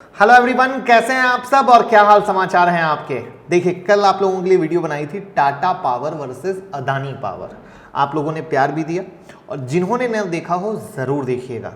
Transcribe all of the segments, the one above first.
Hello everyone, कैसे हैं आप सब और क्या हाल समाचार हैं आपके। देखिए, कल आप लोगों के लिए वीडियो बनाई थी Tata power versus Adani power. आप लोगों ने प्यार भी दिया और जिन्होंने न देखा हो ज़रूर देखिएगा।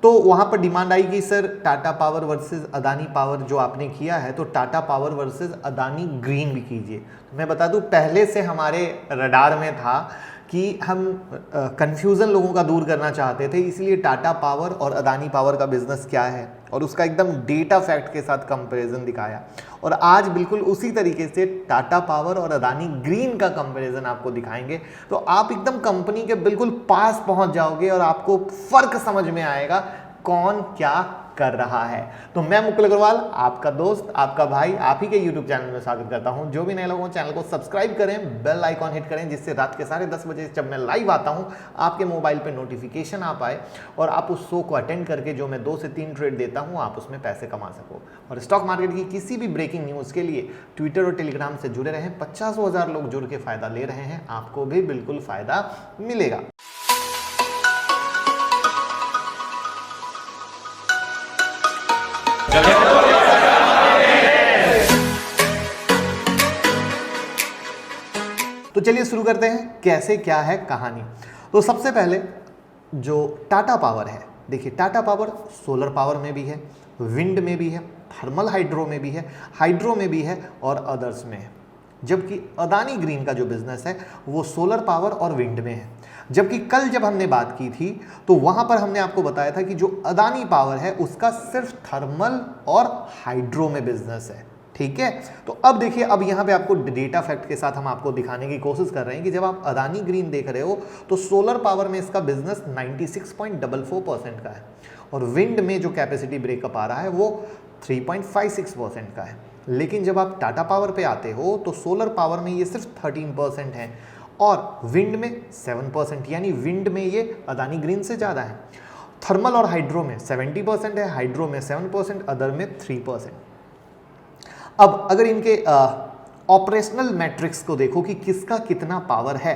तो वहाँ पर डिमांड आई कि sir Tata power versus Adani power जो आपने किया है तो Tata power versus Adani green भी कीजिए। तो मैं बता दूँ, पहले से हमारे रडार में था कि हम कंफ्यूजन लोगों का दूर करना चाहते थे, इसलिए टाटा पावर और अदानी पावर का बिजनेस क्या है और उसका एकदम डेटा फैक्ट के साथ कंपैरिजन दिखाया। और आज बिल्कुल उसी तरीके से टाटा पावर और अदानी ग्रीन का कंपैरिजन आपको दिखाएंगे, तो आप एकदम कंपनी के बिल्कुल पास पहुंच जाओगे और आपको फर्क समझ में आएगा कौन क्या कर रहा है। तो मैं मुकुल अग्रवाल, आपका दोस्त, आपका भाई, आप ही के YouTube चैनल में स्वागत करता हूं। जो भी नए लोगों चैनल को सब्सक्राइब करें, बेल आइकॉन हिट करें, जिससे रात के 10:30 बजे जब मैं लाइव आता हूं आपके मोबाइल पे नोटिफिकेशन आ पाए और आप उस शो को अटेंड करके जो मैं 2 से 3 ट्रेड देता हूं आप उसमें पैसे कमा सको। और स्टॉक मार्केट की किसी भी ब्रेकिंग न्यूज़ के लिए ट्विटर और टेलीग्राम से जुड़े रहें। 50,000 लोग जुड़ के फायदा ले रहे हैं, आपको भी बिल्कुल फायदा मिलेगा। तो चलिए शुरू करते हैं, कैसे क्या है कहानी। तो सबसे पहले जो टाटा पावर है, देखिए टाटा पावर सोलर पावर में भी है, विंड में भी है, थर्मल हाइड्रो में भी है, हाइड्रो में भी है और अदर्स में है। जबकि अदानी ग्रीन का जो बिजनेस है वो सोलर पावर और विंड में है। जबकि कल जब हमने बात की थी तो वहां पर हमने आपको बताया था कि जो अदानी पावर है उसका सिर्फ थर्मल और हाइड्रो में बिजनेस है। ठीक है, तो अब देखिए, अब यहाँ पे आपको डेटा फैक्ट के साथ हम आपको दिखाने की कोशिश कर रहे हैं कि जब आप अदानी ग्रीन देख रहे हो तो सोलर पावर में इसका बिजनेस 96.44% का है और विंड में जो कैपेसिटी ब्रेकअप आ रहा है वो 3.56% का है। लेकिन जब आप टाटा पावर पे आते हो तो सोलर पावर में ये सिर्फ 13% है और विंड में 7%, यानी विंड में ये अदानी ग्रीन से ज़्यादा है। थर्मल और हाइड्रो में 70% है, हाइड्रो में 7%, अदर में 3%। अब अगर इनके ऑपरेशनल मैट्रिक्स को देखो कि किसका कितना पावर है,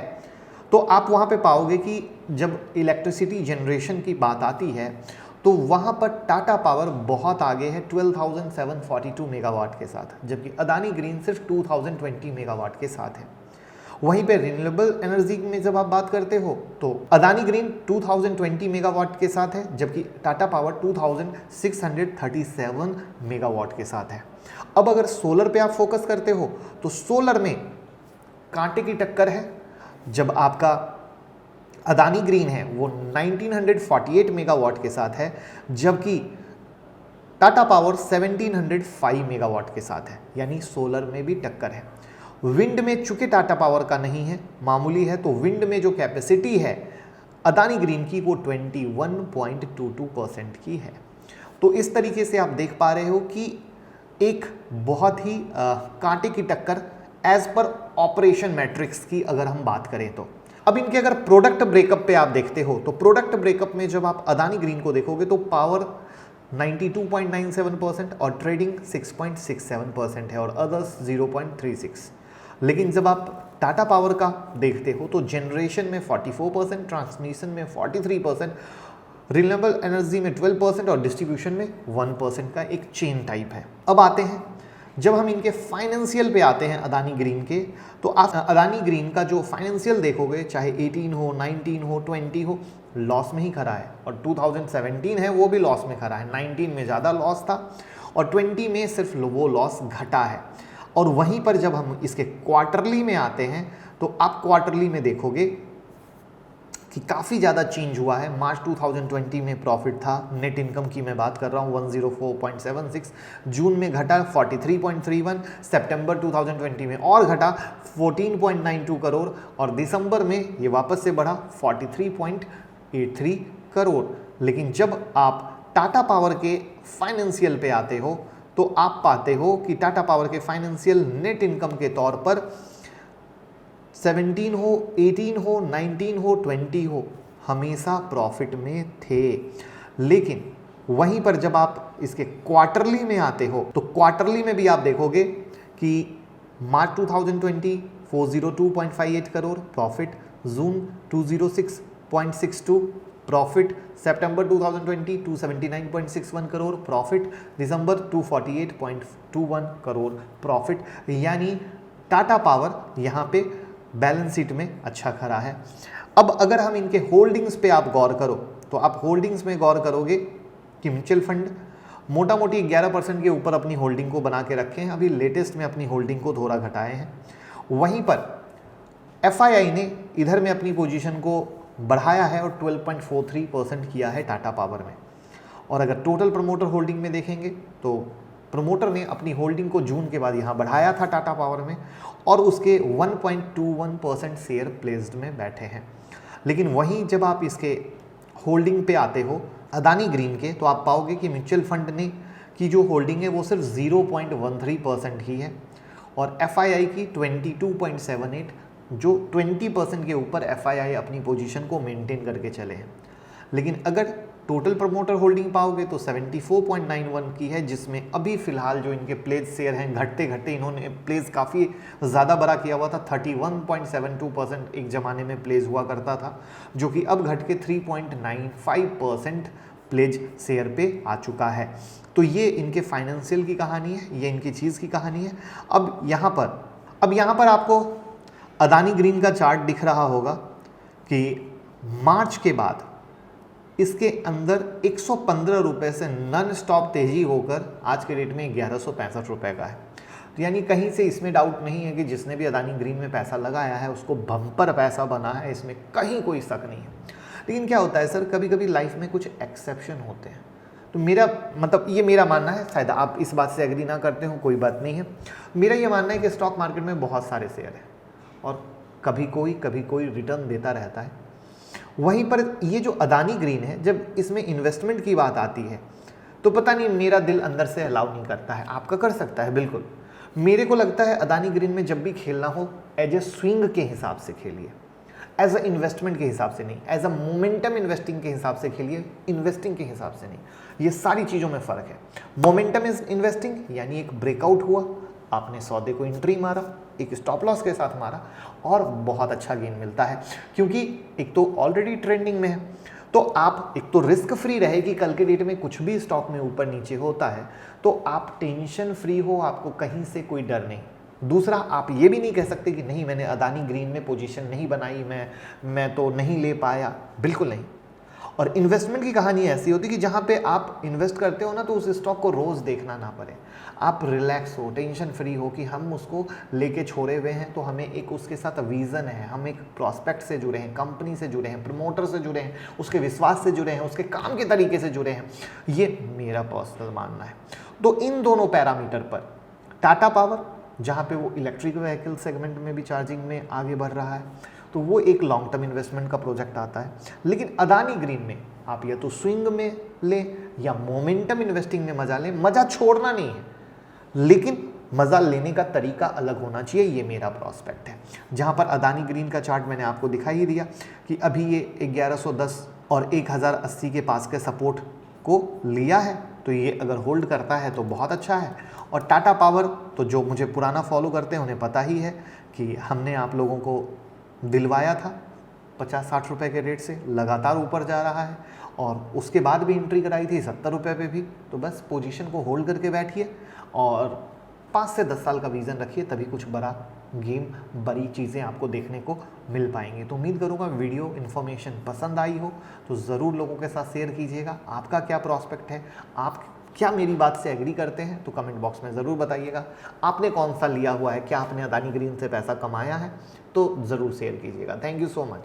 तो आप वहाँ पे पाओगे कि जब इलेक्ट्रिसिटी जनरेशन की बात आती है तो वहाँ पर टाटा पावर बहुत आगे है 12,742 मेगावाट के साथ, जबकि अदानी ग्रीन सिर्फ 2020 मेगावाट के साथ है। वहीं पे रिन्यूएबल एनर्जी में जब आप बात करते हो तो अदानी ग्रीन 2020 मेगावाट के साथ है, जबकि टाटा पावर 2637 मेगावाट के साथ है। अब अगर सोलर पे आप फोकस करते हो तो सोलर में कांटे की टक्कर है। जब आपका अदानी ग्रीन है वो 1948 मेगावाट के साथ है, जबकि टाटा पावर 1705 मेगावाट के साथ है, यानी सोलर में भी टक्कर है। विंड में चूंकि टाटा पावर का नहीं है, मामूली है, तो विंड में जो कैपेसिटी है अदानी ग्रीन की वो 21.22% की है। तो इस तरीके से आप देख पा रहे हो कि एक बहुत ही कांटे की टक्कर एज पर ऑपरेशन मैट्रिक्स की अगर हम बात करें तो। अब इनके अगर प्रोडक्ट ब्रेकअप पे आप देखते हो तो प्रोडक्ट ब्रेकअप में जब आप अदानी ग्रीन को देखोगे तो पावर 92.97% और ट्रेडिंग 6.67% है और अदर्स 0.36। लेकिन जब आप टाटा पावर का देखते हो तो जनरेशन में 44%, ट्रांसमिशन में 43%, रिन्यूएबल एनर्जी में 12% और डिस्ट्रीब्यूशन में 1% का एक चेन टाइप है। अब आते हैं, जब हम इनके फाइनेंशियल पे आते हैं अदानी ग्रीन के, तो आप अदानी ग्रीन का जो फाइनेंशियल देखोगे, चाहे 18 हो, 19 हो, 20 हो, लॉस में ही खड़ा है। और 2017 है वो भी लॉस में खड़ा है। 19 में ज़्यादा लॉस था और 20 में सिर्फ वो लॉस घटा है। और वहीं पर जब हम इसके क्वार्टरली में आते हैं तो आप क्वार्टरली में देखोगे कि काफ़ी ज़्यादा चेंज हुआ है। मार्च 2020 में प्रॉफिट था, नेट इनकम की मैं बात कर रहा हूँ 104.76, जून में घटा 43.31, सितंबर 2020 में और घटा 14.92 करोड़ और दिसंबर में ये वापस से बढ़ा 43.83 करोड़। लेकिन जब आप टाटा पावर के फाइनेंशियल पे आते हो तो आप पाते हो कि टाटा पावर के फाइनेंशियल नेट इनकम के तौर पर 17 हो, 18 हो, 19 हो, 20 हो, हमेशा प्रॉफिट में थे। लेकिन वहीं पर जब आप इसके क्वार्टरली में आते हो तो क्वार्टरली में भी आप देखोगे कि मार्च 2020 402.58 करोड़ प्रॉफिट, जून 206.62 प्रॉफिट, सितंबर 2020 279.61 करोड़ प्रॉफिट, दिसंबर 248.21 करोड़ प्रॉफिट, यानी टाटा पावर यहाँ पे बैलेंस शीट में अच्छा खड़ा है। अब अगर हम इनके होल्डिंग्स पे आप गौर करो तो आप होल्डिंग्स में गौर करोगे कि म्यूचुअल फंड मोटा मोटी 11% के ऊपर अपनी होल्डिंग को बना के रखे हैं, अभी लेटेस्ट में अपनी होल्डिंग को थोड़ा घटाए हैं। वहीं पर FII ने इधर में अपनी पोजीशन को बढ़ाया है और 12.43% किया है टाटा पावर में। और अगर टोटल प्रमोटर होल्डिंग में देखेंगे तो प्रमोटर ने अपनी होल्डिंग को जून के बाद यहाँ बढ़ाया था टाटा पावर में और उसके 1.21% शेयर प्लेस्ड में बैठे हैं। लेकिन वहीं जब आप इसके होल्डिंग पे आते हो अदानी ग्रीन के, तो आप पाओगे कि म्यूचुअल फंड ने की जो होल्डिंग है वो सिर्फ 0.13% ही है और FII की 22.78, जो 20% के ऊपर FII अपनी पोजीशन को मेंटेन करके चले हैं। लेकिन अगर टोटल प्रमोटर होल्डिंग पाओगे तो 74.91 की है, जिसमें अभी फिलहाल जो इनके प्लेज शेयर हैं घटते घटते इन्होंने प्लेज काफ़ी ज़्यादा बड़ा किया हुआ था। 31.72% एक ज़माने में प्लेज हुआ करता था, जो कि अब घट के 3.95% प्लेज शेयर पे आ चुका है। तो ये इनके फाइनेंशियल की कहानी है, ये इनकी चीज़ की कहानी है। अब यहाँ पर आपको अदानी ग्रीन का चार्ट दिख रहा होगा कि मार्च के बाद इसके अंदर 115 रुपये से नॉन स्टॉप तेजी होकर आज के रेट में 1165 रुपये का है। तो यानी कहीं से इसमें डाउट नहीं है कि जिसने भी अदानी ग्रीन में पैसा लगाया है उसको बम्पर पैसा बना है, इसमें कहीं कोई शक नहीं है। लेकिन क्या होता है सर, कभी कभी लाइफ में कुछ एक्सेप्शन होते हैं। तो मेरा मतलब ये मेरा मानना है, शायद आप इस बात से एग्री ना करते हो, कोई बात नहीं है। मेरा ये मानना है कि स्टॉक मार्केट में बहुत सारे शेयर हैं और कभी कोई रिटर्न देता रहता है। वहीं पर ये जो अदानी ग्रीन है, जब इसमें इन्वेस्टमेंट की बात आती है तो पता नहीं मेरा दिल अंदर से अलाउ नहीं करता है। आपका कर सकता है बिल्कुल। मेरे को लगता है अदानी ग्रीन में जब भी खेलना हो एज ए स्विंग के हिसाब से खेलिए, एज अ इन्वेस्टमेंट के हिसाब से नहीं, एज अ मोमेंटम इन्वेस्टिंग के हिसाब से खेलिए, इन्वेस्टिंग के हिसाब से नहीं। ये सारी चीज़ों में फ़र्क है। मोमेंटम इन्वेस्टिंग यानी एक ब्रेकआउट हुआ, आपने सौदे को एंट्री मारा, एक स्टॉप लॉस के साथ मारा और बहुत अच्छा गेन मिलता है, क्योंकि एक तो ऑलरेडी ट्रेंडिंग में है, तो आप एक तो रिस्क फ्री रहे कि कल के डेट में कुछ भी स्टॉक में ऊपर नीचे होता है तो आप टेंशन फ्री हो, आपको कहीं से कोई डर नहीं। दूसरा, आप ये भी नहीं कह सकते कि नहीं मैंने अदानी ग्रीन में पोजीशन नहीं बनाई, मैं तो नहीं ले पाया, बिल्कुल नहीं। और इन्वेस्टमेंट की कहानी ऐसी होती है कि जहाँ पे आप इन्वेस्ट करते हो ना तो उस स्टॉक को रोज़ देखना ना पड़े, आप रिलैक्स हो, टेंशन फ्री हो कि हम उसको लेके छोड़े हुए हैं, तो हमें एक उसके साथ विज़न है, हम एक प्रॉस्पेक्ट से जुड़े हैं, कंपनी से जुड़े हैं, प्रमोटर से जुड़े हैं, उसके विश्वास से जुड़े हैं, उसके काम के तरीके से जुड़े हैं। ये मेरा पर्सनल मानना है। तो इन दोनों पैरामीटर पर टाटा पावर, जहाँ पे वो इलेक्ट्रिक व्हीकल सेगमेंट में भी चार्जिंग में आगे बढ़ रहा है, तो वो एक लॉन्ग टर्म इन्वेस्टमेंट का प्रोजेक्ट आता है। लेकिन अदानी ग्रीन में आप या तो स्विंग में लें या मोमेंटम इन्वेस्टिंग में मजा लें। मजा छोड़ना नहीं है, लेकिन मज़ा लेने का तरीका अलग होना चाहिए। ये मेरा प्रॉस्पेक्ट है। जहाँ पर अदानी ग्रीन का चार्ट मैंने आपको दिखाई ही दिया कि अभी ये 1110 और 1080 के पास के सपोर्ट को लिया है, तो ये अगर होल्ड करता है तो बहुत अच्छा है। और टाटा पावर तो जो मुझे पुराना फॉलो करते हैं उन्हें पता ही है कि हमने आप लोगों को दिलवाया था 50-60 रुपये के रेट से, लगातार ऊपर जा रहा है और उसके बाद भी एंट्री कराई थी 70 रुपये पे भी। तो बस पोजीशन को होल्ड करके बैठिए और 5 से 10 साल का विज़न रखिए, तभी कुछ बड़ा गेम, बड़ी चीज़ें आपको देखने को मिल पाएंगी। तो उम्मीद करूँगा वीडियो इन्फॉर्मेशन पसंद आई हो तो ज़रूर लोगों के साथ शेयर कीजिएगा। आपका क्या प्रॉस्पेक्ट है, आप क्या मेरी बात से एग्री करते हैं तो कमेंट बॉक्स में ज़रूर बताइएगा। आपने कौन सा लिया हुआ है, क्या आपने अदानी ग्रीन से पैसा कमाया है, तो ज़रूर शेयर कीजिएगा। Thank you so much.